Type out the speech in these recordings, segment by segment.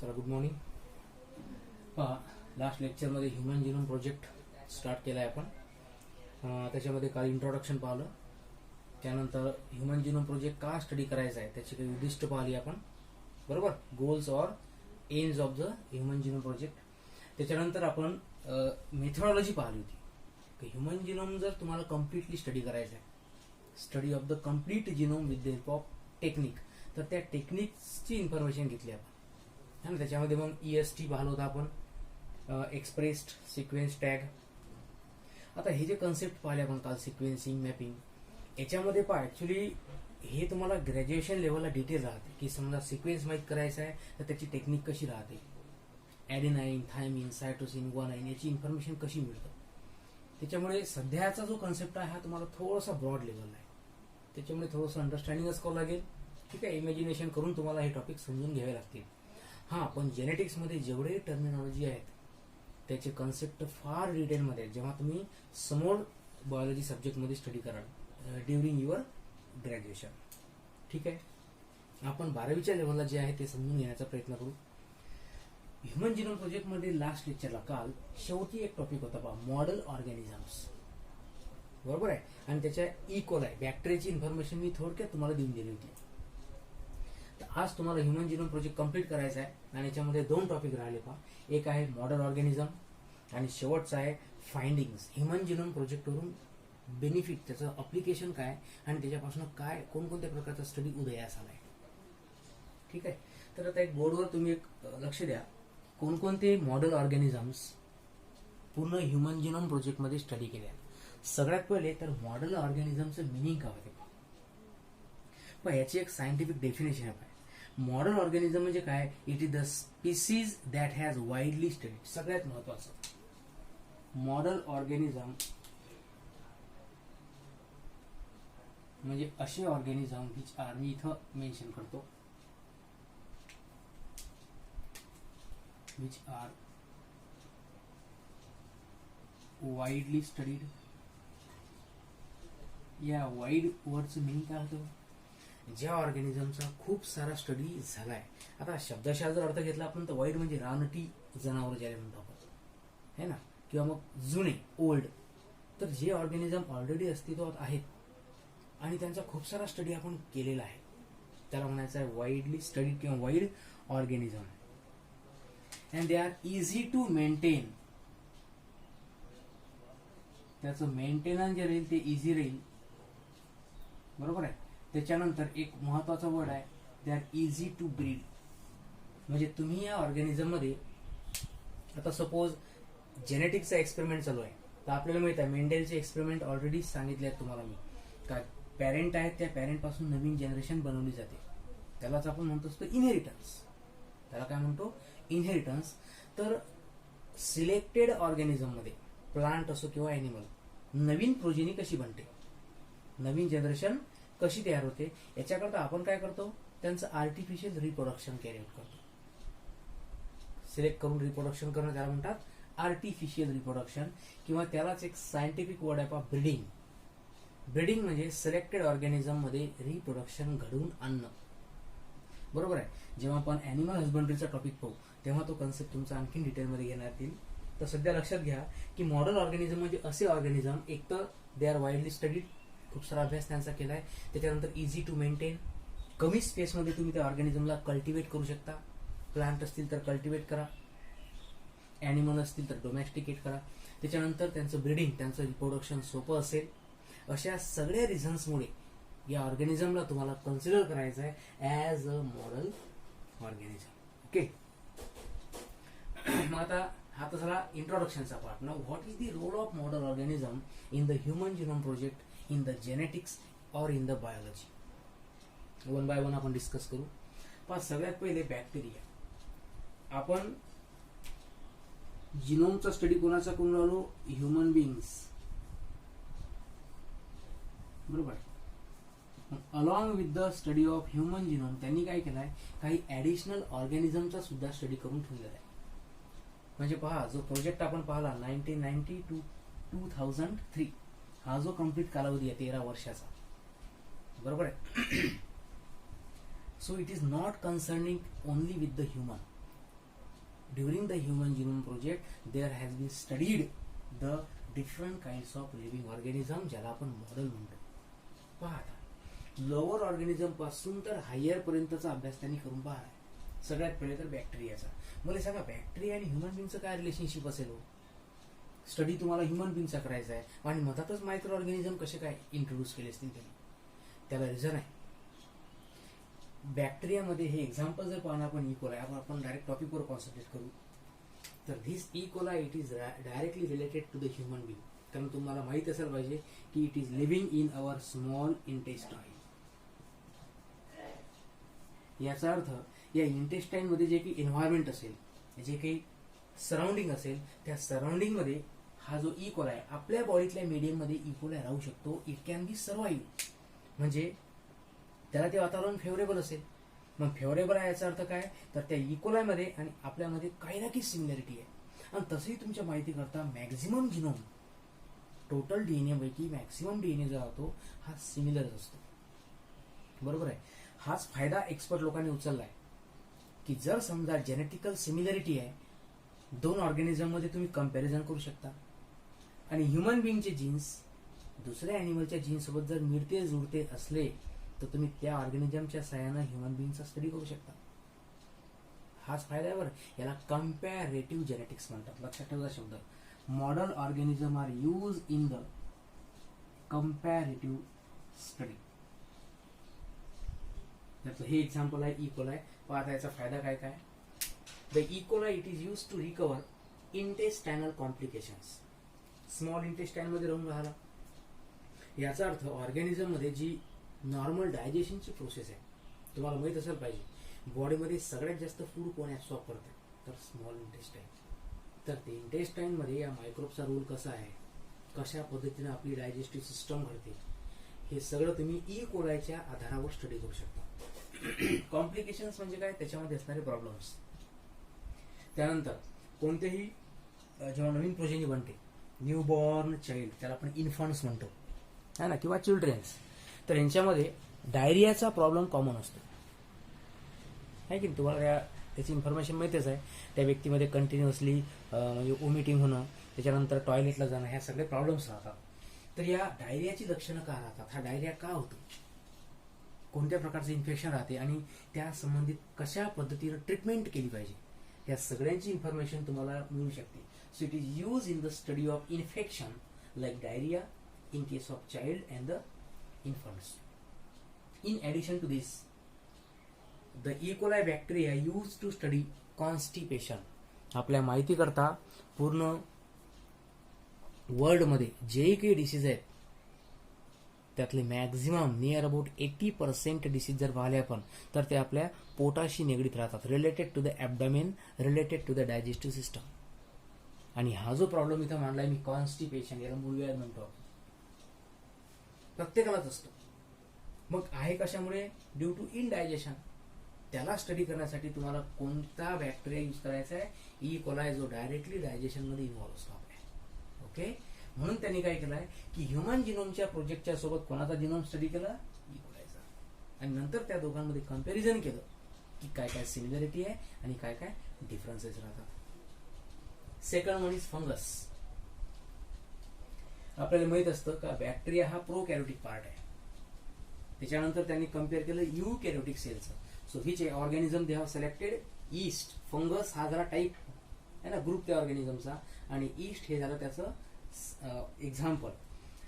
चला good morning. पहा, last लेक्चरमध्ये ह्युमन जिनोम प्रोजेक्ट स्टार्ट केला आहे आपण. त्याच्यामध्ये काल इंट्रोडक्शन पाहिलं. त्यानंतर ह्युमन जिनोम प्रोजेक्ट का स्टडी करायचा आहे त्याची काही उद्दिष्ट पाहिली आपण, बरोबर, goals or AIIMS of the human genome project. त्याच्यानंतर आपण मेथडॉलॉजी पाहिली होती की ह्युमन जिनोम जर तुम्हाला कम्प्लिटली स्टडी करायचं आहे, study of the complete genome with the help of technique, तर त्या टेक्निक्सची इन्फॉर्मेशन घेतली आपण. है ना. त्याच्यामध्ये मग EST पाहिलं होतं आपण, एक्सप्रेस्ड सिक्वेन्स टॅग. आता हे जे कन्सेप्ट पाहिले आपण काल, सिक्वेन्सिंग, मॅपिंग, याच्यामध्ये पहा ऍक्च्युली हे तुम्हाला ग्रॅज्युएशन लेवलला डिटेल राहते की समजा सिक्वेन्स माहीत करायचा आहे तर त्याची टेक्निक कशी राहते, ॲडेनाईन, थायमिन, सायटोसिन, ग्वानाईन याची इन्फॉर्मेशन कशी मिळतं. त्याच्यामुळे सध्याचा जो कन्सेप्ट आहे हा तुम्हाला थोडासा ब्रॉड लेवलला आहे, त्याच्यामुळे थोडंसं अंडरस्टँडिंगच करावं लागेल. ठीक आहे, इमॅजिनेशन करून तुम्हाला हे टॉपिक समजून घ्यावे लागतील. हां, पण जेनेटिक्समध्ये जेवढे टर्मिनॉलॉजी आहेत त्याचे कन्सेप्ट फार डिटेलमध्ये आहेत जेव्हा तुम्ही समोर बायोलॉजी सब्जेक्टमध्ये स्टडी कराल ड्युरिंग युअर ग्रॅज्युएशन. ठीक आहे, आपण 12वीच्या लेवलला जे आहे ते समजून घेण्याचा प्रयत्न करू. ह्युमन जिनोम प्रोजेक्टमध्ये लास्ट लेक्चरला काल शेवटी एक टॉपिक होता पहा, मॉडेल ऑर्गॅनिझम्स, बरोबर आहे. आणि त्याच्या इकोलाई बॅक्टेरियाची इन्फॉर्मेशन मी थोडक्यात तुम्हाला देऊन दिली होती. तर आज तुम्हाला ह्युमन जिनोम प्रोजेक्ट कम्प्लीट करायचा आहे आणि याच्यामध्ये 2 टॉपिक राहिले पहा. एक आहे मॉडेल ऑर्गॅनिझम आणि शेवटचा आहे फाइंडिंग्स. ह्युमन जिनोम प्रोजेक्टवरून बेनिफिट, त्याचं अप्लिकेशन काय आणि त्याच्यापासून काय कोणकोणत्या प्रकारचा स्टडी उदयास आलाय. ठीक आहे, तर आता एक बोर्डवर तुम्ही एक लक्ष द्या, कोणकोणते मॉडेल ऑर्गॅनिझम्स पूर्ण ह्युमन जिनोम प्रोजेक्टमध्ये स्टडी केले आहेत. सगळ्यात पहिले तर मॉडेल ऑर्गॅनिझमचं मिनिंग काय होते पण याची एक सायंटिफिक डेफिनेशन आहे. मॉडेल ऑर्गॅनिझम म्हणजे काय, it is the species that has widely studied. सगळ्यात महत्वाचं, मॉडेल ऑर्गॅनिझम म्हणजे असे ऑर्गॅनिझम विच आर, मी इथं मेन्शन करतो, विच आर वाईडली स्टडीड. या वाईड वर्डचं मिनिंग काय होतं, ज्या ऑर्गॅनिझमचा खूप सारा स्टडी झालाय. आता शब्दशः जर अर्थ घेतला आपण तर वाईड म्हणजे रानटी जनावर ज्याला म्हणतो आपण, है ना, किंवा मग जुने, ओल्ड. तर जे ऑर्गॅनिझम ऑलरेडी अस्तित्वात आहेत आणि त्यांचा खूप सारा स्टडी आपण केलेला आहे त्याला म्हणायचं आहे वाईडली स्टडीड किंवा wide organism. And they are easy to maintain. त्याचं मेंटेनन्स जे राहील ते इझी राहील, बरोबर आहे. त्याच्यानंतर एक महत्वाचा वर्ड आहे, they are easy to breed. म्हणजे तुम्ही या ऑर्गॅनिझम मध्ये, आता सपोज जेनेटिक्सचा एक्सपेरिमेंट चालू आहे, तर आपल्याला माहित आहे मेंडेलचे एक्सपेरिमेंट ऑलरेडी सांगितले आहेत तुम्हाला मी, काय पॅरेंट आहेत त्या पॅरेंट पासून नवीन जनरेशन बनवली जाते, त्यालाच आपण म्हणतो असतो इनहेरिटन्स. त्याला काय म्हणतो, इनहेरिटन्स. तर सिलेक्टेड ऑर्गॅनिझम मध्ये, प्लांट असो किंवा ॲनिमल, नवीन प्रोजेनी कशी बनते, नवीन जनरेशन कशी तयार होते, याच्याकरता आपण काय करतो, त्यांचं आर्टिफिशियल रिप्रोडक्शन कॅरी आउट करतो. सिलेक्ट करून रिप्रोडक्शन करणं त्याला म्हणतात आर्टिफिशियल रिप्रोडक्शन, किंवा त्यालाच एक सायंटिफिक वर्ड आहे पहा, ब्रीडिंग. ब्रीडिंग म्हणजे सिलेक्टेड ऑर्गॅनिझम मध्ये रिप्रोडक्शन घडवून आणणं, बरोबर आहे. जेव्हा आपण ॲनिमल हजबंड्रीचा टॉपिक पाहू तेव्हा तो कन्सेप्ट तुमचा आणखी डिटेलमध्ये घेण्यात येईल. तर सध्या लक्षात घ्या की मॉडेल ऑर्गॅनिझम म्हणजे असे ऑर्गॅनिझम, एक तर दे आर वाईडली स्टडीड, खूप सारा अभ्यास त्यांचा केलाय. त्याच्यानंतर इझी टू मेंटेन, कमी स्पेसमध्ये तुम्ही त्या ऑर्गॅनिझमला कल्टिवेट करू शकता. प्लांट असतील तर कल्टिवेट करा, ॲनिमल असतील तर डोमेस्टिकेट करा. त्याच्यानंतर त्यांचं ब्रीडिंग, त्यांचं रिप्रोडक्शन सोपं असेल. अशा सगळ्या रिझन्समुळे या ऑर्गॅनिझमला तुम्हाला कन्सिडर करायचं आहे as a model organism. Okay, मग आता हा तर झाला इंट्रोडक्शनचा part. Now what is the role of model organism in the human genome project, in the genetics और in the biology. One by one आपण डिस्कस करू. पण सगळ्यात पहिले बॅक्टेरिया. आपण जिनोमचा स्टडी कोणाचा करून राहिलो, ह्युमन बिंग्स, बरोबर. Along with the study of human genome त्यांनी काय केलंय, काही ऍडिशनल ऑर्गॅनिझमचा सुद्धा स्टडी करून ठेवलेला आहे. म्हणजे पहा, जो प्रोजेक्ट आपण पाहिला 1990 to 2003, हा जो कम्प्लीट कालावधी आहे 13 वर्षाचा, बरोबर आहे. So it is not concerning only with the human. During the human genome project there has been studied the different kinds of living organism, ज्याला आपण मॉडेल म्हणतो. पहा आता, लोअर ऑर्गॅनिझम पासून तर हायर पर्यंतचा अभ्यास त्यांनी करून पाहिला. सगळ्यात पहिले तर बॅक्टेरियाचा. मला सांगा, बॅक्टेरिया आणि ह्युमन बिंगचं काय रिलेशनशिप असेल हो? स्टडी तुम्हाला ह्युमन बिंगचा करायचा आहे आणि मधातच मायक्रो ऑर्गॅनिझम कसे काय इंट्रोड्यूस केले असतील त्यांनी? त्याला रिझन आहे. बॅक्टेरियामध्ये हे एक्झाम्पल जर पाहणार आपण इकोलाई, आपण डायरेक्ट टॉपिकवर कॉन्सन्ट्रेट करू. तर this E coli it is directly related to the human being. कारण तुम्हाला माहित असायला पाहिजे की it is living in our small intestine. याचा अर्थ या इंटेस्टाईन मध्ये जे काही एन्व्हायरमेंट असेल, जे काही सराउंडिंग असेल, त्या सराउंडिंग मध्ये हा जो इकोलाई आपल्या बॉडीतल्या मीडियम मध्ये इकोलाई राहू शकतो. It can be survive. म्हणजे त्याला ते वातावरण फेवरेबल असेल. मग फेवरेबल आहे याचा अर्थ काय? तर त्या इकोलायमध्ये आणि आपल्यामध्ये काही ना काही सिमिलॅरिटी आहे. आणि तसंही तुमच्या माहिती करता मॅक्झिमम जिनोम, टोटल डीएनए पैकी मॅक्झिमम डीएनए जो राहतो हा सिमिलर असतो. बरोबर आहे. हाच फायदा एक्सपर्ट लोकांनी उचललाय की जर समजा जेनेटिकल सिमिलॅरिटी आहे, दोन ऑर्गॅनिझम मध्ये तुम्ही कंपॅरिझन करू शकता आणि ह्युमन बिंगचे जीन्स दुसऱ्या अॅनिमलच्या जीन्स सोबत जर मिळते जुळते असले तर तुम्ही त्या ऑर्गॅनिझमच्या सहाय्याने ह्युमन बिंगचा स्टडी करू शकता. हाच फायदा आहे बरं. याला कंपॅरेटिव्ह जेनेटिक्स म्हणतात. लक्षात ठेवा शब्द. Model organism are use in the comparative study. त्याचं हे एक्झाम्पल आहे इकोलाई. पाहता याचा फायदा काय काय? The E coli it is use to recover intestinal complications. Small intestine मध्ये राहून राहिला. याचा अर्थ ऑर्गॅनिझम मध्ये जी नॉर्मल डायजेशनची प्रोसेस आहे, तुम्हाला माहित असेल पाहिजे बॉडीमध्ये सगळ्यात जास्त फूड कोण ऍब्सॉर्ब करते? तर स्मॉल इंटेस्टाईन. तर ते इंटेस्टाईन मध्ये या मायक्रोबचा रोल कसा आहे, कशा पद्धतीने आपली डायजेस्टिव्ह सिस्टम घडते, हे सगळं तुम्ही इकोलायच्या आधारावर स्टडी करू शकता. कॉम्प्लिकेशन्स म्हणजे काय? त्याच्यामध्ये असणारे प्रॉब्लेम्स. त्यानंतर कोणतेही जेव्हा नवीन प्रोजेनी बनते, न्यूबॉर्न चाइल्ड, त्याला आपण इन्फंट्स म्हणतो है ना, किंवा चिल्ड्रन्स, तर यांच्यामध्ये डायरियाचा प्रॉब्लेम कॉमन असतो. आहे की तुम्हाला त्याची इन्फॉर्मेशन माहितीच आहे. त्या व्यक्तीमध्ये कंटिन्युअसली म्हणजे वॉमिटिंग होणं, त्याच्यानंतर टॉयलेटला जाणं, ह्या सगळे प्रॉब्लेम्स राहतात. तर या डायरियाची लक्षणं का राहतात? हा डायरिया का होतो? कोणत्या प्रकारचं इन्फेक्शन राहते आणि त्या संबंधित कशा पद्धतीने ट्रीटमेंट केली पाहिजे, या सगळ्यांची इन्फॉर्मेशन तुम्हाला मिळू शकते. So it is use in the study of infection like diarrhoea in case of child and the infants. In addition to this, the E. coli bacteria used to study constipation. आपल्या माहिती करता पूर्ण world मध्ये जे काही disease आहेत त्यातले maximum near about 80% disease जर पाहिले आपण तर ते आपल्या पोटाशी निगडीत राहतात, related to the abdomen, related to the digestive system. आणि हा जो प्रॉब्लेम इथं मांडलाय मी, कॉन्स्टिपेशन, याला मूळव्याध म्हणतो, प्रत्येकालाच असतो. मग आहे कशामुळे? Due to indigestion. त्याला स्टडी करण्यासाठी तुम्हाला कोणता बॅक्टेरिया यूज करायचा आहे? ई कोलाई, जो डायरेक्टली डायजेशन मध्ये इन्व्हॉल्व असतो आपल्या. ओके. म्हणून त्यांनी काय केलंय की ह्युमन जिनोमच्या प्रोजेक्टच्या सोबत कोणाचा जिनोम स्टडी केला? ई कोलायचा. आणि नंतर त्या दोघांमध्ये कंपॅरिझन केलं की काय काय सिमिलॅरिटी आहे आणि काय काय डिफरन्सेस राहतात. Second one is fungus. आपल्याला माहित असतं का बॅक्टेरिया हा प्रोकॅरियोटिक पार्ट आहे. त्याच्यानंतर त्यांनी कम्पेअर केलं युकॅरियोटिक सेलचं. So which organism they have selected? Yeast. Fungus हा जरा टाईप आहे ना, ग्रुप त्या ऑर्गॅनिझमचा, आणि ईस्ट हे झालं त्याचं एक्झाम्पल.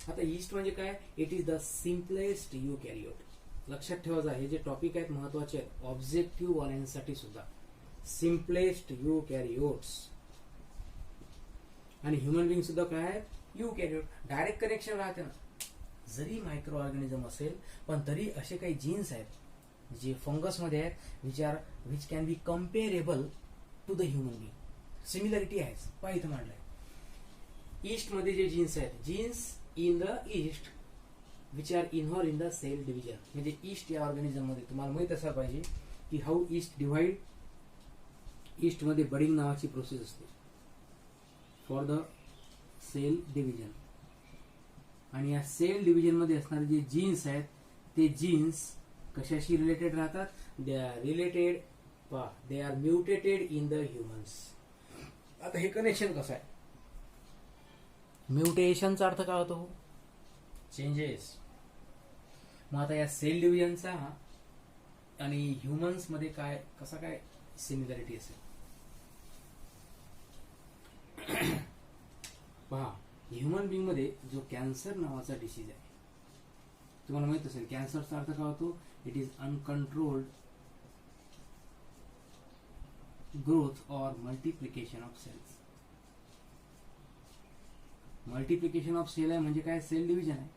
आता ईस्ट म्हणजे काय? It is the simplest eukaryote. लक्षात ठेवायचं, हे जे टॉपिक आहेत महत्वाचे आहेत ऑब्जेक्टिव्ह वाल्यांसाठी सुद्धा. सिम्पलेस्ट युकॅरियोट्स. आणि ह्युमन बिंग सुद्धा काय आहेत? युकॅरियोट. डायरेक्ट कनेक्शन राहते ना. जरी मायक्रो ऑर्गॅनिझम असेल पण तरी असे काही जीन्स आहेत जे फंगस मध्ये आहेत, which can be comparable to the human being. Similarity आहे. पहा इथं मांडलंय. ईस्ट मध्ये जे जीन्स आहेत, genes in the yeast which are involve in the cell division. म्हणजे ईस्ट या ऑर्गॅनिझम मध्ये तुम्हाला माहित असायला पाहिजे की हाऊ ईस्ट डिव्हाइड. ईस्ट मध्ये बडिंग नावाची प्रोसेस असते फॉर द सेल डिव्हिजन. आणि या सेल डिव्हिजन मध्ये असणारे जे जीन्स आहेत ते जीन्स कशाशी रिलेटेड राहतात? दे आर रिलेटेड पहा, they are mutated in the humans. आता हे कनेक्शन कसं आहे? म्युटेशनचा अर्थ काय होतो? चेंजेस. मग आता या सेल डिव्हिजनचा आणि ह्युमन्स मध्ये काय कसा काय सिमिलॅरिटी असेल? पहा, ह्युमन बिंग मध्ये जो कॅन्सर नावाचा डिसीज आहे, तुम्हाला माहित असेल कॅन्सरचा अर्थ काय होतो? इट इज अनकंट्रोल्ड ग्रोथ और multiplication of cells. Multiplication of cell आहे म्हणजे काय? सेल डिव्हिजन आहे.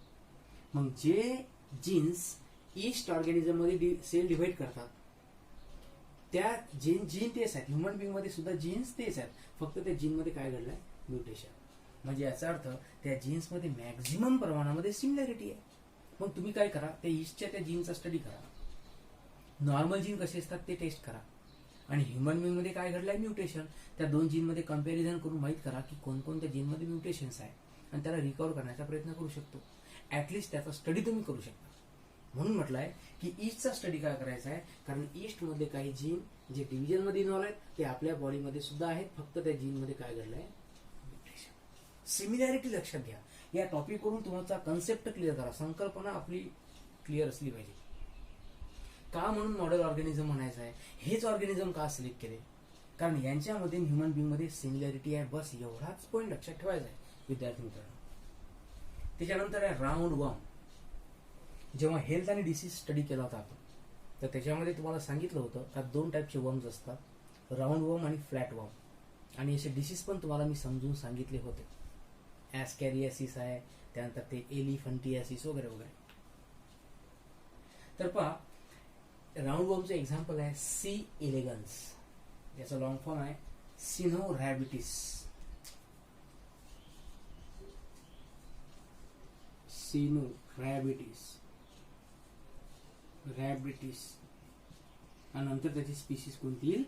मग जे जीन्स ईस्ट ऑर्गॅनिझम मध्ये सेल डिव्हाइड करतात, त्या जीन तेच आहेत. ह्युमन बिंग मध्ये सुद्धा जीन्स तेच आहेत, फक्त त्या जीन मध्ये काय घडलंय? म्युटेशन. म्हणजे याचा अर्थ त्या जीन्स मध्ये मॅक्झिमम प्रमाणामध्ये सिमिलॅरिटी आहे. मग तुम्ही काय करा, त्या ईस्टच्या त्या जीनचा स्टडी करा, नॉर्मल जीन कसे असतात ते टेस्ट करा, आणि ह्युमन बिंग मध्ये काय घडलंय? म्युटेशन. त्या दोन जीन मध्ये कंपॅरिझन करून माहित करा की कोणकोणत्या जीन मध्ये म्युटेशन्स आहे, आणि त्याला रिकव्हर करण्याचा प्रयत्न करू शकतो. ऍटलिस्ट त्याचा स्टडी तुम्ही करू शकता. म्हणून म्हटलंय की ईस्टचा स्टडी काय करायचा आहे, कारण ईस्ट मध्ये काही जीन जे डिव्हिजन मध्ये इन्व्हॉल्व आहेत ते आपल्या बॉडीमध्ये सुद्धा आहेत, फक्त त्या जीन मध्ये काय घडलंय? म्युटेशन. सिमिलॅरिटी लक्षात घ्या. या टॉपिक वरून तुमचा कन्सेप्ट क्लिअर करा, संकल्पना आपली क्लिअर असली पाहिजे. का म्हणून मॉडेल ऑर्गॅनिझम म्हणायचं आहे? हेच ऑर्गॅनिझम का सिलेक्ट केले? कारण यांच्यामध्ये ह्युमन बिंग मध्ये सिमिलॅरिटी आहे. बस एवढाच पॉईंट लक्षात ठेवायचा आहे विद्यार्थी मित्रांनो. त्याच्यानंतर आहे राऊंड वर्म. जेव्हा हेल्थ आणि डिसीज स्टडी केला होता आपण, तर त्याच्यामध्ये तुम्हाला सांगितलं होतं का दोन टाईपचे वर्म्स असतात, राऊंड वर्म आणि फ्लॅट वर्म. आणि असे डिसीज पण तुम्हाला मी समजून सांगितले होते. ॲस्कॅरियासिस आहे, त्यानंतर ते एलिफंटियासिस वगैरे वगैरे. तर पहा, राऊंड वर्मचं एक्झाम्पल आहे सी एलिगन्स. याचा लॉंग फॉर्म आहे सिनोरॅबिटिस. सिनोरॅबिटिस आणि नंतर त्याची स्पीसीज कोणती येईल?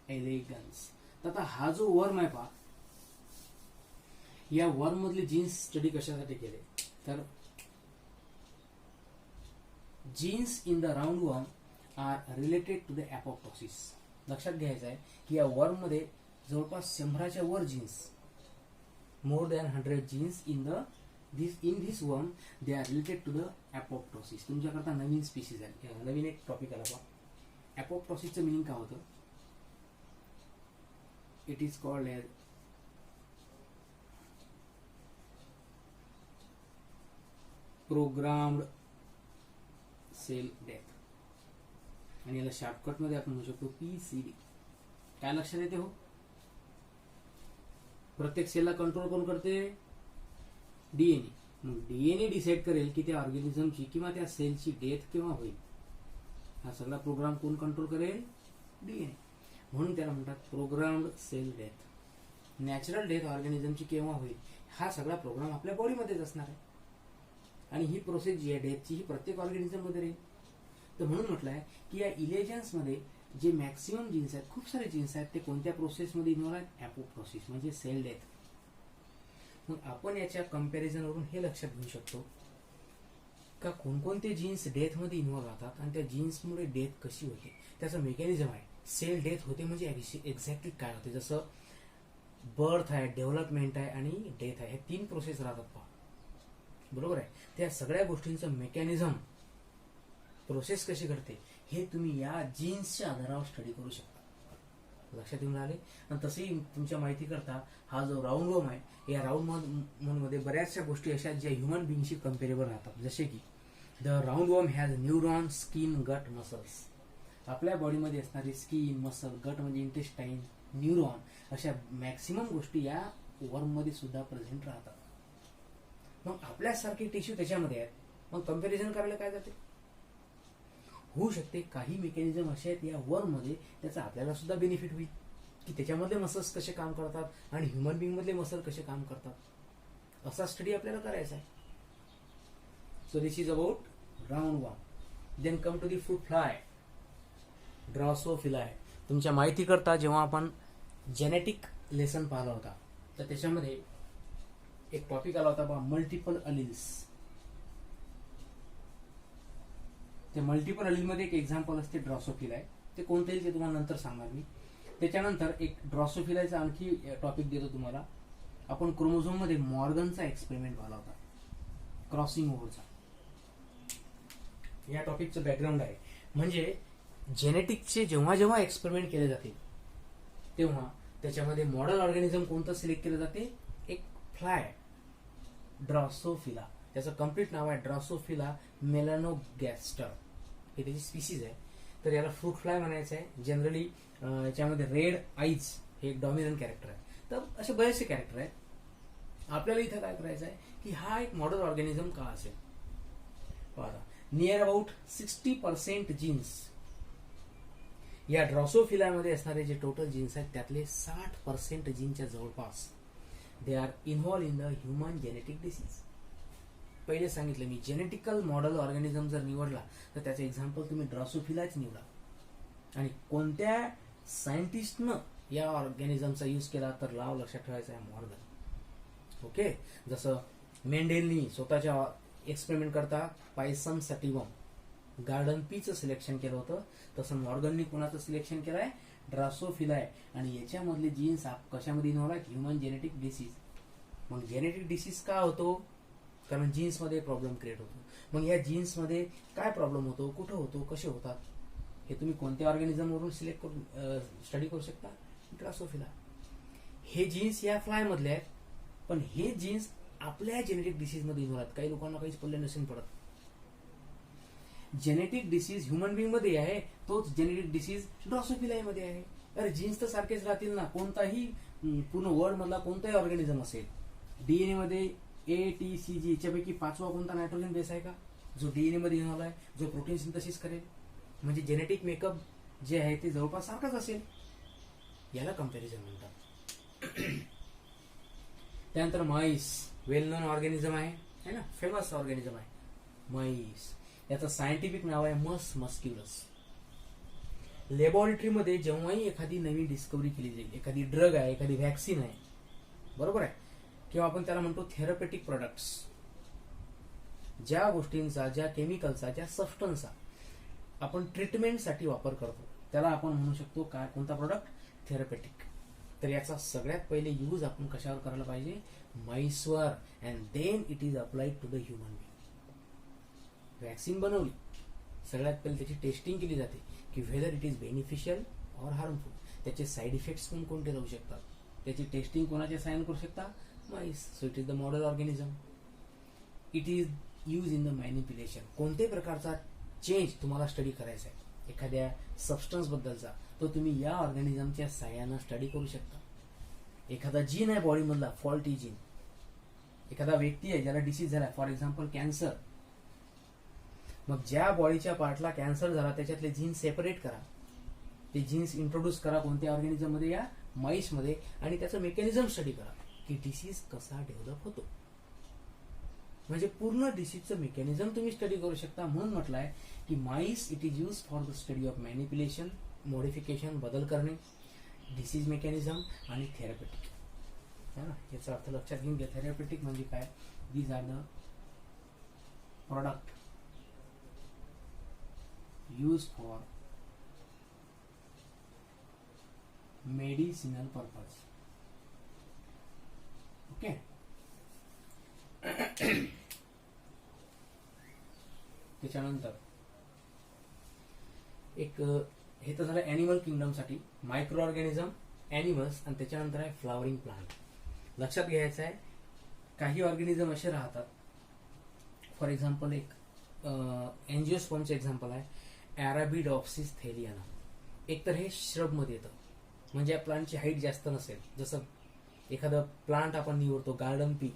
एलिगन्स. तर आता हा जो वर्म आहे पहा, या वर्म मधले जीन्स स्टडी कशासाठी केले? तर genes in the round worm are related to the apoptosis. लक्षात घ्यायचं आहे की या वर्म मध्ये जवळपास 100च्या वर genes, more than 100 genes in this worm, they are related to the apoptosis. तुमच्याकरता नवीन स्पीसीज आहे, नवीन एक टॉपिक आला पहा. एपोप्टोसिसचं मिनिंग काय होतं? It is called as programmed cell death, आणि याला शॉर्टकट मध्ये आपण म्हणू शकतो PCD. काय लक्षात येते हो? प्रत्येक सेलला कंट्रोल कोण करते? DNA. मग DNA डिसाइड करेल की त्या ऑर्गॅनिझमची किंवा त्या सेलची डेथ केव्हा होईल. हा सगळा प्रोग्राम कोण कंट्रोल करेल? DNA. म्हणून त्याला म्हणतात programmed cell death. Natural death ऑर्गॅनिझमची केव्हा होईल, हा सगळा प्रोग्राम आपल्या बॉडीमध्येच असणार आहे. आणि ही प्रोसेस जी आहे डेथची, ही प्रत्येक ऑर्गॅनिझम मध्ये राहील. तर म्हणून म्हटलंय की या इलेजन्स मध्ये जे मॅक्सिमम जीन्स आहेत, खूप सारे जीन्स आहेत, ते कोणत्या प्रोसेसमध्ये इन्व्हॉल्व आहेत? एपोप्टोसिस म्हणजे सेल डेथ. मग आपण याच्या कंपॅरिझन वरून हे लक्षात घेऊ शकतो का कोणकोणते जीन्स डेथ मध्ये इन्व्हॉल्व राहतात आणि त्या जीन्समुळे डेथ कशी होते, त्याचं मेकॅनिझम आहे. सेल डेथ होते म्हणजे एक्झॅक्टली काय होते? जसं बर्थ आहे, डेव्हलपमेंट आहे आणि डेथ आहे, हे 3 प्रोसेस राहतात पहा. बरोबर आहे? त्या सगळ्या गोष्टींचं मेकॅनिझम, प्रोसेस कशी घडते, हे तुम्ही या जीन्सच्या आधारावर स्टडी करू शकता. लक्षात येऊन आले? आणि तसेही तुमच्या माहिती करता हा जो राऊंड वर्म आहे, या राऊंड वर्म मध्ये बऱ्याचशा गोष्टी अशा ज्या ह्युमन बिंगशी कम्पेरेबल राहतात. जसे की the round worm has neuron, skin, गट, मसल्स. आपल्या बॉडीमध्ये असणारी स्किन, मसल, गट म्हणजे इंटेस्टाईन, न्यूरॉन, अशा मॅक्सिमम गोष्टी या वर्म मध्ये सुद्धा प्रेझेंट राहतात. मग आपल्यासारखे टिश्यू त्याच्यामध्ये आहेत. मग कंपॅरिझन करायला काय जाते? होऊ शकते काही मेकॅनिझम असे आहेत या वर्म मध्ये, त्याचा आपल्याला सुद्धा बेनिफिट होईल की त्याच्यामधले मसल्स कसे काम करतात आणि ह्युमन बिंग मधले मसल कसे काम करतात, असा स्टडी आपल्याला करायचा आहे. So this is about round worm. Then come to the fruit fly, Drosophila. तुमच्या माहिती करता जेव्हा आपण जेनेटिक लेसन पाहिला होता, तर त्याच्यामध्ये एक टॉपिक आला होता बा, मल्टिपल अलिल्स. त्या मल्टिपल अलिल मध्ये एक एक्झाम्पल असते ड्रॉसोफिलाय. ते कोणते येईल ते तुम्हाला नंतर सांगणार मी. त्याच्यानंतर एक ड्रॉसोफिलाचा आणखी टॉपिक देतो तुम्हाला. आपण क्रोमोझोम मध्ये मॉर्गनचा एक्सपेरिमेंट झाला होता, क्रॉसिंग ओव्हरचा. या टॉपिकचं बॅकग्राऊंड आहे. म्हणजे जेनेटिक्सचे जेव्हा जेव्हा एक्सपेरिमेंट केले जाते तेव्हा त्याच्यामध्ये मॉडेल ऑर्गॅनिझम कोणतं सिलेक्ट केलं जाते, एक फ्लाय, ड्रॉसोफिला. त्याचं कम्प्लीट नाव आहे ड्रॉसोफिला मेलॅनोगॅस्टर, हे त्याची स्पीसीज आहे. तर याला फ्रूट फ्लाय म्हणायचं आहे. जनरली याच्यामध्ये रेड आईज हे एक डॉमिनंट कॅरेक्टर आहे. तर असे बरेचसे कॅरेक्टर आहेत. आपल्याला इथं काय करायचं आहे की हा एक मॉडेल ऑर्गॅनिझम का असेल. बघा, नियर अबाउट 60% जीन्स या ड्रॉसोफिलामध्ये असणारे जे टोटल जीन्स आहेत त्यातले 60% जीनच्या जवळपास they are involve in the human genetic disease. पहिले सांगितलं मी, जेनेटिकल मॉडेल ऑर्गॅनिझम जर निवडला तर त्याचं एक्झाम्पल तुम्ही ड्रॉसोफिलाच निवडा. आणि कोणत्या सायंटिस्टनं या ऑर्गॅनिझमचा यूज केला तर लाव लक्षात ठेवायचा आहे, मॉर्गन. ओके, जसं मेंडेलनी स्वतःच्या एक्सपेरिमेंट करता पायसम सटिवम गार्डन पीचं सिलेक्शन केलं होतं, तसं मॉर्गननी कोणाचं सिलेक्शन केलं आहे, ड्रॉसोफिलाय. आणि याच्यामधले जीन्स कशामध्ये इन्व्हॉल्व आहेत, ह्युमन जेनेटिक डिसीज. मग जेनेटिक डिसीज का होतो, कारण जीन्समध्ये प्रॉब्लेम क्रिएट होतो. मग या जीन्समध्ये काय प्रॉब्लेम होतो, कुठं होतो, कसे होतात, हे तुम्ही कोणत्या ऑर्गॅनिझमवरून सिलेक्ट करून स्टडी करू शकता, ड्रॉसोफिला. हे जीन्स या फ्लाय मधले आहेत, पण हे जीन्स आपल्या जेनेटिक डिसीजमध्ये इन्व्हॉल्व आहेत. काही लोकांना काहीच पडले नसेल पडत. जेनेटिक डिसीज ह्युमन बिंग मध्ये आहे, तोच जेनेटिक डिसीज ड्रॉसोफिला मध्ये आहे. अरे जीन्स तर सारखेच राहतील ना. कोणताही पूर्ण वर्ल्ड मधला कोणताही ऑर्गॅनिझम असेल, डीएनए मध्ये ATCG याच्यापैकी 5वा कोणता नायट्रोजन बेस आहे का जो डीएनए मध्ये इन्व्हॉल्व आहे, जो प्रोटीन सिंथेसिस करेल. म्हणजे जेनेटिक मेकअप जे आहे ते जवळपास सारखाच असेल. याला कंपॅरिझन म्हणतात. त्यानंतर माईस वेल नोन ऑर्गॅनिझम आहे ना, फेमस ऑर्गॅनिझम आहे माईस. याचं सायंटिफिक नाव आहे मस मस्क्युलस. लॅबोरेटरीमध्ये जेव्हाही एखादी नवीन डिस्कवरी केली जाईल, एखादी ड्रग आहे, एखादी व्हॅक्सिन आहे, बरोबर आहे, किंवा आपण त्याला म्हणतो थेरपेटिक प्रोडक्ट्स, ज्या गोष्टींचा, ज्या केमिकलचा, ज्या सबस्टन्सचा आपण ट्रीटमेंटसाठी वापर करतो त्याला आपण म्हणू शकतो काय, कोणता प्रोडक्ट, थेरपेटिक. तर याचा सगळ्यात पहिले यूज आपण कशावर करायला पाहिजे, माईसवर. And then it is applied to the human being. Vaccine बनवली, सगळ्यात पहिले त्याची टेस्टिंग केली जाते की whether it is beneficial or harmful. त्याचे साईड इफेक्ट्स कोणकोणते राहू शकतात, त्याची टेस्टिंग कोणाच्या साइन करू शकता, mice. So it is the model organism. It is use in the manipulation. कोणत्याही प्रकारचा चेंज तुम्हाला स्टडी करायचा आहे एखाद्या सबस्टन्स बद्दलचा, तो तुम्ही या ऑर्गॅनिझमच्या सहाय्यानं स्टडी करू शकता. एखादा जीन आहे बॉडीमधला फॉल्टी जीन, एखादा व्यक्ती आहे ज्याला डिसीज झाला, फॉर एक्झाम्पल कॅन्सर, मग ज्या बॉडीच्या पार्टला कॅन्सर झाला त्याच्यातले जीन्स सेपरेट करा, ते जीन्स इंट्रोड्यूस करा कोणत्या ऑर्गॅनिझम मध्ये, या माईस मध्ये, आणि त्याचं मेकॅनिझम स्टडी करा की डिसीज कसा डेव्हलप होतो. म्हणजे पूर्ण डिसीजचं मेकॅनिझम तुम्ही स्टडी करू शकता. म्हणून म्हटलंय की MICE it is use for the study of manipulation, modification, बदल करणे, डिसीज मेकॅनिझम आणि थेरपेटिक. है ना, याचा अर्थ लक्षात घेऊन घ्या. थेरपेटिक म्हणजे काय, these are the product use for medicinal purpose. Okay. त्याच्यानंतर एक हे तर झालं ॲनिमल किंगडम साठी, मायक्रो ऑर्गॅनिझम, ॲनिमल्स, आणि त्याच्यानंतर आहे फ्लावरिंग प्लांट. लक्षात घ्यायचं आहे काही ऑर्गॅनिझम असे राहतात, फॉर एक्झाम्पल एक एन्जिओस्पर्मचे एक्झाम्पल आहे अॅराबिडॉप्सिस थेलियाना. एक तर हे श्रब मध्ये येतं, म्हणजे या प्लांटची हाईट जास्त नसेल. जसं एखादं प्लांट आपण निवडतो गार्डन पी,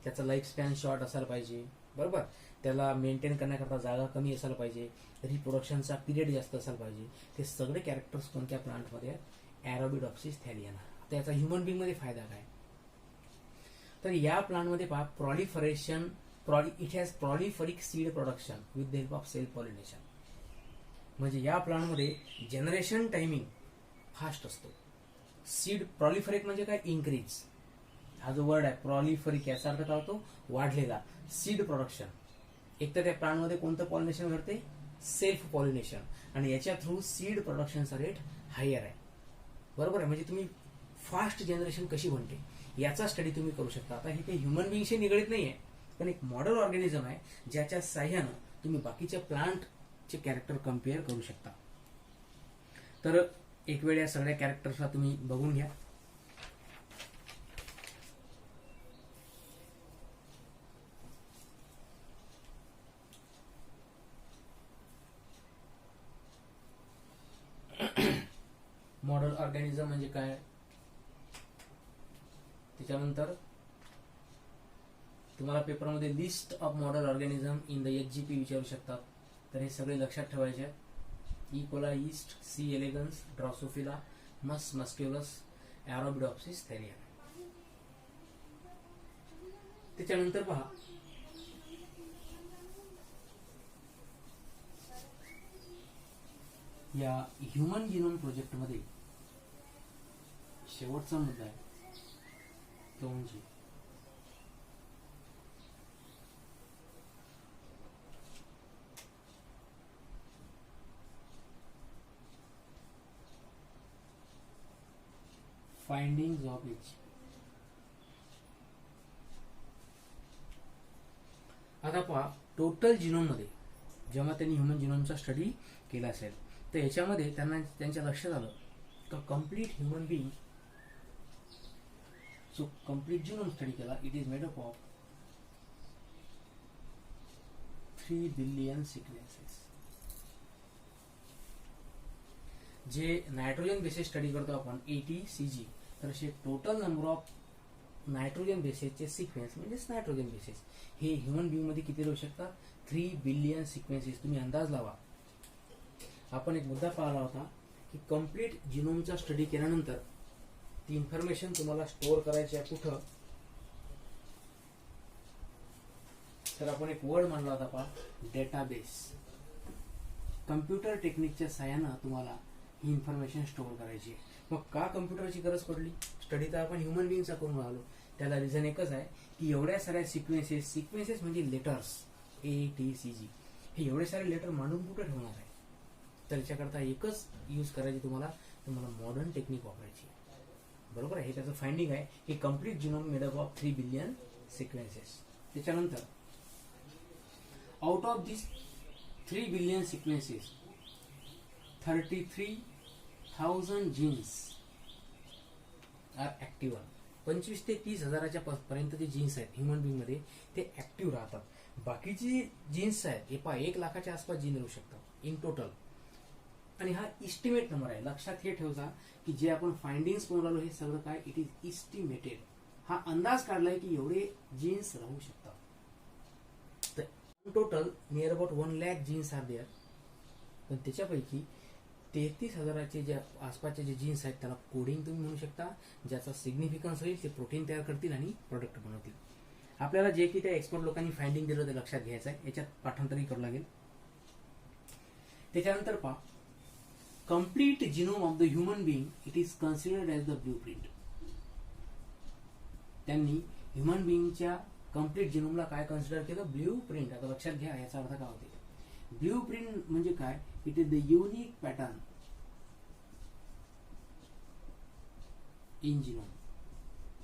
त्याचा लाईफ स्पॅन शॉर्ट असायला पाहिजे, बरोबर, त्याला मेंटेन करण्याकरता जागा कमी असायला पाहिजे, रिप्रोडक्शनचा पिरियड जास्त असायला पाहिजे. ते सगळे कॅरेक्टर्स कोणत्या प्लांटमध्ये आहेत, अॅराबिडॉप्सिस थॅलियाना. त्याचा ह्युमन बिंग मध्ये फायदा काय, तर या प्लांटमध्ये पहा proliferation, it has prolific seed production with the help of self pollination. म्हणजे या प्लांटमध्ये जनरेशन टायमिंग फास्ट असतो. सीड प्रॉलिफरेट म्हणजे काय, इन्क्रीज. हा जो वर्ड आहे प्रॉलिफरिक, याचा अर्थ काय होतो, वाढलेला. सीड प्रोडक्शन, एक तर त्या प्लांटमध्ये कोणतं पॉलिनेशन घडते, सेल्फ पॉलिनेशन, आणि याच्या थ्रू सीड प्रोडक्शनचा रेट हायर आहे. बरोबर आहे. म्हणजे तुम्ही फास्ट जनरेशन कशी बनते याचा स्टडी तुम्ही करू शकता. आता हे काही ह्युमन बिंगशी निगडीत नाही आहे, पण एक मॉडल ऑर्गॅनिझम आहे ज्याच्या साह्यानं तुम्ही बाकीच्या प्लांटचे कॅरेक्टर कम्पेअर करू शकता. तर एक वेळ या सगळ्या कॅरेक्टर्सला तुम्ही बघून घ्या. मॉडल ऑर्गॅनिझम म्हणजे काय, त्याच्यानंतर तुम्हाला पेपरमध्ये list of model organism in the HGP विचारू शकतात. तर हे सगळे लक्षात ठेवायचे. इकोला, ईस्ट, सी एलिगन्स, ड्रॉसोफिला, मस मस्क्युलस, अॅरोबिडॉप्सिस थेरिया. त्याच्यानंतर पहा, या ह्युमन जिनोम प्रोजेक्ट मध्ये शेवटचा मुद्दा आहे तो म्हणजे फाइंडिंग्स ऑफ एच. आता पहा, टोटल जिनोम मध्ये जेव्हा त्यांनी ह्युमन जिनोमचा स्टडी केला असेल तर याच्यामध्ये त्यांच्या लक्षात आलं का कम्प्लीट ह्युमन बिंग, जो कम्प्लीट जिनोम स्टडी केला, it is made up of 3 billion sequences. जे नायट्रोजन बेसिस स्टडी करतो आपण ATCG, तर असे टोटल नंबर ऑफ नायट्रोजन बेसिसचे सिक्वेन्स म्हणजेच नायट्रोजन बेसिस हे ह्युमन बिंग मध्ये किती राहू शकतात, 3 बिलियन सिक्वेन्सेस. तुम्ही अंदाज लावा. आपण एक मुद्दा पाहिला होता की कम्प्लीट जिनोमचा स्टडी केल्यानंतर ती इन्फॉर्मेशन तुम्हाला स्टोअर करायची आहे कुठं, तर आपण एक वर्ड मानला होता पहा, डेटाबेस. कम्प्युटर टेक्निकच्या साहाय्यानं तुम्हाला ही इन्फॉर्मेशन स्टोअर करायची आहे. मग का कम्प्युटरची गरज पडली, स्टडी तर आपण ह्युमन बिंगचा करून राहिलो. त्याला रिझन एकच आहे की एवढ्या साऱ्या सिक्वेन्सेस म्हणजे लेटर्स ATCG, हे एवढे सारे लेटर मांडून कुठे ठेवणार आहे. तर याच्याकरता एकच यूज करायची तुम्हाला मॉडर्न टेक्निक वापरायची. बरोबर आहे. हे त्याचं फाइंडिंग आहे की complete genome made up of 3 billion sequences. त्याच्यानंतर out of this 3 billion sequences 33,000 genes are active. 25 ते 30 हजाराच्या पर्यंत जे जीन्स आहेत ह्युमन बिंग मध्ये ते ऍक्टिव्ह राहतात. बाकीची जीन्स आहेत हे 1 लाखाच्या आसपास जीन राहू शकतात इन टोटल. आणि हा इस्टिमेट नंबर आहे. लक्षात हे ठेवता की जे आपण फाइंडिंग्स करून राहिलो हे सगळं काय, इट इज इस्टिमेटेड. हा अंदाज काढलाय की एवढे जीन्स राहू शकतात. तर total near about 1 lakh genes are there. पण त्याच्यापैकी 33,000चे जे आसपासचे जे जीन्स आहेत त्याला कोडिंग तुम्ही म्हणू शकता, ज्याचा सिग्निफिकन्स होईल ते प्रोटीन तयार करतील आणि प्रोडक्ट बनवतील. आपल्याला जे की त्या एक्सपर्ट लोकांनी फाइंडिंग दिलं ते लक्षात घ्यायचं आहे. याच्यात पाठांतरही करावं लागेल. त्याच्यानंतर पहा, complete genome of the human being, it is considered as the blueprint. त्यांनी ह्युमन बिंगच्या कम्प्लीट जिनोमला काय कन्सिडर केलं, ब्ल्यूप्रिंट. आता लक्षात घ्या याचा अर्थ काय होते. ब्ल्यूप्रिंट म्हणजे काय, it is the unique pattern in genome.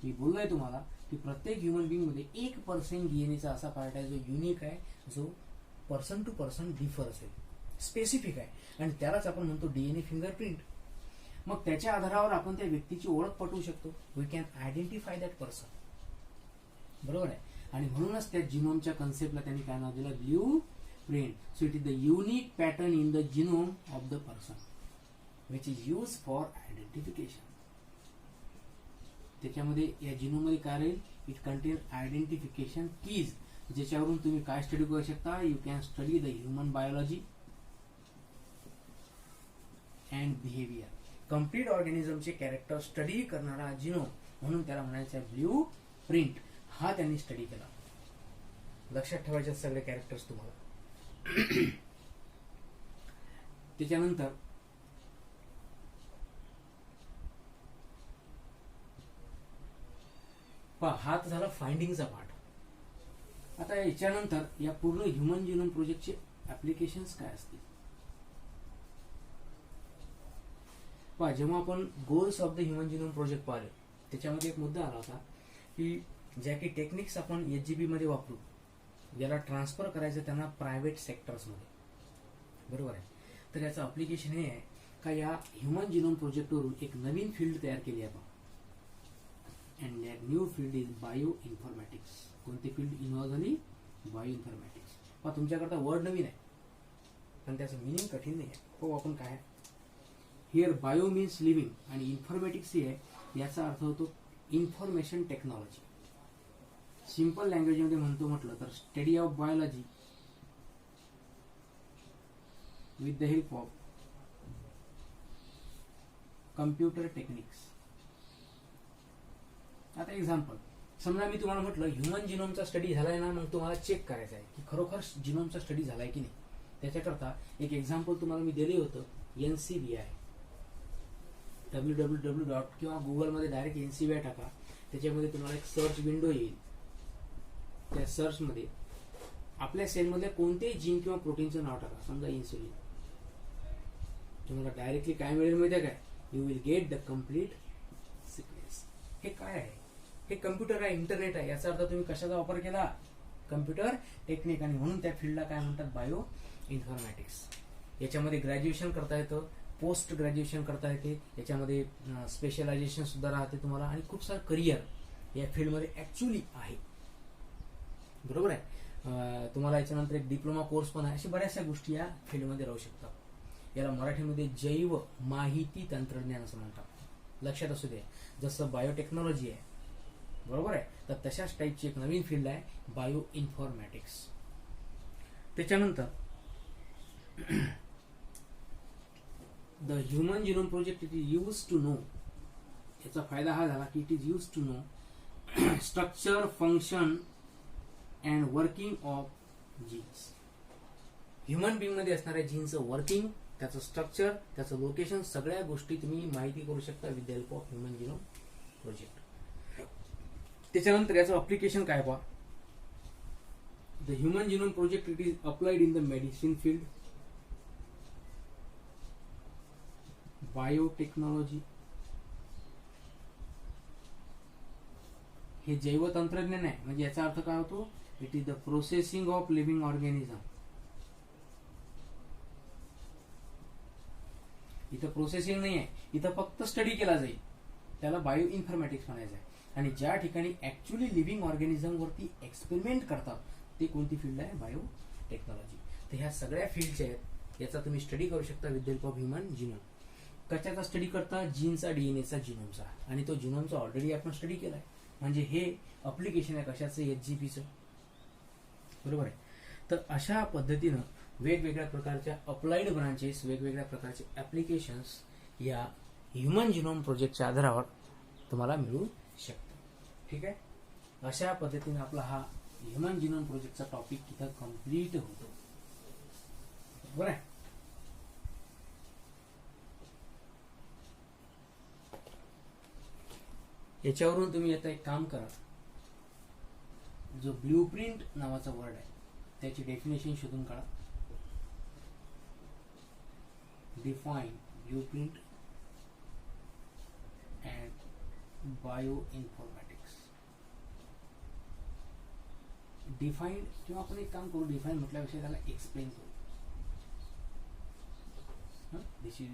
मी बोललोय तुम्हाला की प्रत्येक ह्युमन बिंग मध्ये 1% DNA असा पार्ट आहे जो युनिक आहे, जो पर्सन टू पर्सन डिफर असेल, स्पेसिफिक आहे, आणि त्यालाच आपण म्हणतो DNA फिंगरप्रिंट. मग त्याच्या आधारावर आपण त्या व्यक्तीची ओळख पटवू शकतो. We can identify that person. बरोबर आहे. आणि म्हणूनच त्या जिनोमच्या कन्सेप्टला त्यांनी काय नाव दिलं, blueprint. So it is the unique pattern in the genome of the person which is use for identification. त्याच्यामध्ये या जिनोम मध्ये काय राहील, इट कंटेन आयडेंटिफिकेशन कीज, ज्याच्यावरून तुम्ही काय स्टडी करू शकता, you can study the human biology and behaviour. Complete ऑर्गॅनिझमचे कॅरेक्टर स्टडी करणारा जिनोम, म्हणून त्याला म्हणायचं आहे ब्ल्यू प्रिंट. हा त्यांनी स्टडी केला. लक्षात ठेवायचे सगळे कॅरेक्टर्स तुम्हाला. त्याच्यानंतर हा झाला फाइंडिंगचा पार्ट. आता याच्यानंतर या पूर्ण ह्युमन जिनोम प्रोजेक्टचे ऍप्लिकेशन्स काय असतील पहा, जेव्हा आपण goals of the human genome project पाहिले त्याच्यामध्ये एक मुद्दा आला होता की ज्या काही टेक्निक्स आपण HGP मध्ये वापरू, ज्याला ट्रान्सफर करायचं त्यांना प्रायव्हेट सेक्टर्समध्ये, बरोबर आहे. तर याचं अप्लिकेशन हे आहे का या ह्युमन जिनोम प्रोजेक्टवरून एक नवीन फील्ड तयार केली आहे. And that new field is bio informatics. कोणती फील्ड इन्व्हॉल्व झाली? Bio informatics. पहा, तुमच्याकरता वर्ड नवीन आहे पण त्याचं मिनिंग कठीण नाही आहे. हो, आपण काय हिअर बायो मीन्स लिव्हिंग आणि इन्फॉर्मॅटिक्स हे आहे, याचा अर्थ होतो इन्फॉर्मेशन टेक्नॉलॉजी. सिंपल लँग्वेजमध्ये म्हणतो म्हटलं तर study of biology with the help of computer techniques. आता एक्झाम्पल, समजा मी तुम्हाला म्हटलं ह्युमन जिनोमचा स्टडी झालाय ना, मग तुम्हाला चेक करायचं आहे की खरोखर जिनोमचा स्टडी झालाय की नाही. त्याच्याकरता एक एक्झाम्पल तुम्हाला मी दिले होतं, NCBI. www. किंवा गुगलमध्ये डायरेक्ट NCBI टाका, त्याच्यामध्ये तुम्हाला एक सर्च विंडो येईल. त्या सर्चमध्ये आपल्या सेलमध्ये कोणतेही जीन किंवा प्रोटीनचं नाव टाका, समजा इन्सुलिन. तुम्हाला डायरेक्टली काय मिळेल माहिती आहे काय? You will get the complete sequence. हे काय आहे? हे कम्प्युटर आहे, इंटरनेट आहे. याचा अर्थ तुम्ही कशाचा वापर केला? Computer technique. आणि म्हणून त्या फील्डला काय म्हणतात? Bio informatics. याच्यामध्ये ग्रॅज्युएशन करता येतं, पोस्ट ग्रॅज्युएशन करता येते, याच्यामध्ये स्पेशलायझेशन सुद्धा राहते तुम्हाला, आणि खूप सारं करिअर या फील्डमध्ये ऍक्च्युली आहे, बरोबर आहे. तुम्हाला याच्यानंतर एक डिप्लोमा कोर्स पण आहे. अशा बऱ्याचशा गोष्टी या फील्डमध्ये राहू शकतात. याला मराठीमध्ये जैव माहिती तंत्रज्ञान असं म्हणतात. लक्षात असू दे, जसं बायोटेक्नॉलॉजी आहे, बरोबर आहे, तर तशाच टाईपची एक नवीन फील्ड आहे बायो इन्फॉर्मॅटिक्स. त्याच्यानंतर the human genome project it is use to know. याचा फायदा हा झाला की it is use to know structure, function and working of genes. Human being मध्ये असणाऱ्या जीनचं वर्किंग, त्याचं स्ट्रक्चर, त्याचं लोकेशन, सगळ्या गोष्टी तुम्ही माहिती करू शकता with the help of human genome project. त्याच्यानंतर याचं अप्लिकेशन काय पहा. The human genome project it is applied in the medicine field, biotechnology. हे जैव तंत्रज्ञान आहे, म्हणजे याचा अर्थ काय होतो? It is the processing of living organism. इथं प्रोसेसिंग नाही आहे, इथं फक्त स्टडी केला जाईल, त्याला बायो इन्फॉर्मॅटिक्स म्हणायचं आहे. आणि ज्या ठिकाणी ऍक्च्युली लिव्हिंग ऑर्गॅनिझम वरती एक्सपेरिमेंट करतात ते कोणती फील्ड आहे? Bio technology. तर ह्या सगळ्या फील्डच्या आहेत, याचा तुम्ही स्टडी करू शकता with the help of human genome. कशाचा स्टडी करता? जीनचा, डीएनएचा, जिनोमचा. आणि तो जिनोमचा ऑलरेडी आपण स्टडी केलाय, म्हणजे हे अप्लिकेशन आहे कशाचं? HGPचं, बरोबर आहे. तर अशा पद्धतीनं वेगवेगळ्या प्रकारच्या अप्लाइड ब्रांचेस, वेगवेगळ्या प्रकारचे ऍप्लिकेशन्स या ह्युमन जिनोम प्रोजेक्टच्या आधारावर तुम्हाला मिळू शकतात. ठीक आहे. अशा पद्धतीने आपला हा ह्युमन जिनोम प्रोजेक्टचा टॉपिक इथं कम्प्लीट होतो, बरोबर आहे. याच्यावरून तुम्ही आता एक काम करा, जो ब्ल्यूप्रिंट नावाचा वर्ड आहे त्याची डेफिनेशन शोधून काढा. Define blueprint and bio informatics. Define, किंवा आपण एक काम करू, डिफाईन म्हटल्याविषयी त्याला एक्सप्लेन करू. दिस इज